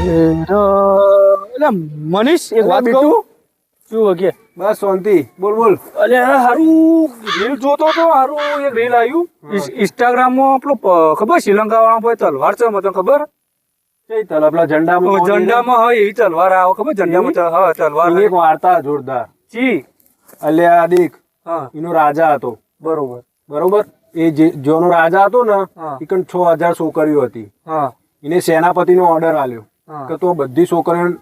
એટલે મનીષ એક વાત કહું શું વગે બસ શાંતિ બોલ બોલ. અરે હારું રીલ જોતો તો હારું એક રીલ આવ્યું ઇન્સ્ટાગ્રામમાં આપણો ખબર શ્રીલંકા વાળા ભાઈ તલવાર છે મને ખબર કઈ તલ આપલા ઝંડામાં હોય એવી તલવાર આવે ખબર ઝંડામાં હા તલવાર એક વાર્તા જોરદાર. જી અલ્યા દેખ હા એનો રાજા હતો બરોબર બરોબર. એ જેનો રાજા હતો ને હા. એ કણ 6000 છોકરીઓ હતી. હા એને સેનાપતિનો ઓર્ડર આલ્યો હા. કે તો બધી છોકરીઓને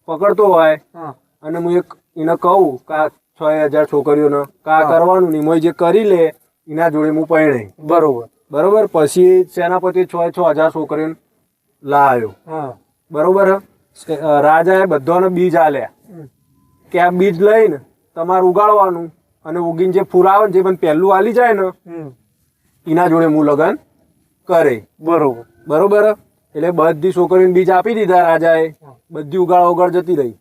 પકડતો હોય હા અને હું એક એને કહું કે આ 6000 છોકરીઓને કા કરવાનું નહીં મોય જે કરી લે એના જોડે હું પરણે બરોબર બરોબર. પછી સેનાપતિ 6000 છોકરીઓને લાવ્યો હા બરોબર. રાજાએ બધાને બીજ આલ્યા કે આ બીજ લઈને તમારે ઉગાડવાનું અને ઉગીને જે ફૂલ આવે ને જે મને પહેલું આલી જાય ને એના જોડે હું લગન કરે બરોબર બરોબર. એટલે બધી છોકરીઓને બીજ આપી દીધા રાજાએ. બધી ઉગાડ જતી રહી.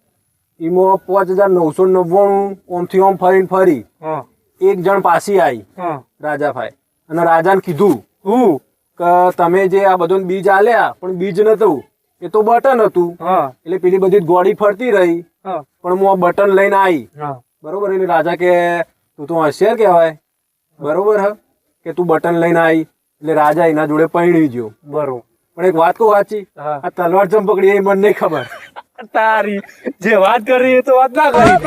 એમાં 5999 ઓમથી ઓમ ફરીને ફરી હા એક જણ પાછી આવી હા રાજા ભાઈ અને રાજાને કીધું હું કે તમે જે આ બધું બીજ આલ્યા પણ બીજ નતું એ તો બટન હતું. હા એટલે પેલી બધી ગોળી ફરતી રહી હા પણ હું આ બટન લઈને આવી હા બરોબર. એટલે રાજા કે તું તો હોશિયાર કહેવાય બરોબર. હ કે તું બટન લઈને આવી એટલે રાજા એના જોડે પરણી ગયો બરોબર પણ એક વાત કહું સાચી હા. આ તલવાર ચમ પકડી એ મને નહીં ખબર. તારી જે વાત કરી એ તો વાત ના કરી